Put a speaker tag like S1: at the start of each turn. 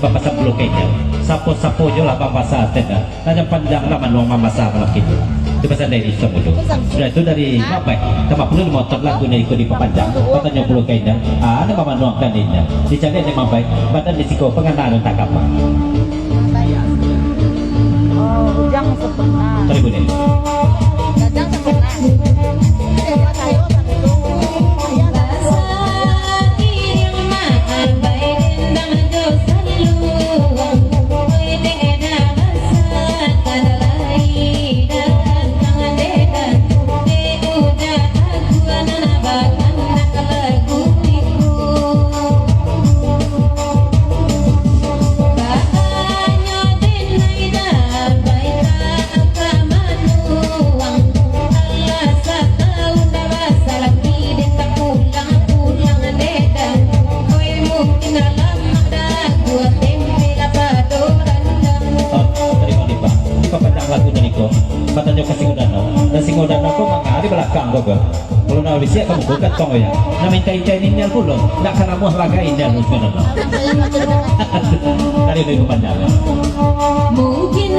S1: Papasa pulo kenya, sapo-sapo jo lah papasa tenda, nanya panjang lah manuang mamasa kalau gitu. Itu bahasa dari Somudo. Sudah itu dari apa? Tempat pulau di motor lagunya ikut di papanjang, katanya pulo kenya. Ada mama nuang kandinya, dicari yang mampai, badan disiko pengenalan tak apa.
S2: Oh, ujang sempurna.
S1: Sorry bune.
S2: Ujang sempurna.
S1: Katanya ke Singodana, dan Singodana kok mengari belakang kok. Kalau nak bisa kamu bukan tong ya. Nak minta intinya pun nak kena muah lagi indah Singodana. Tadi itu panjang.
S3: Mungkin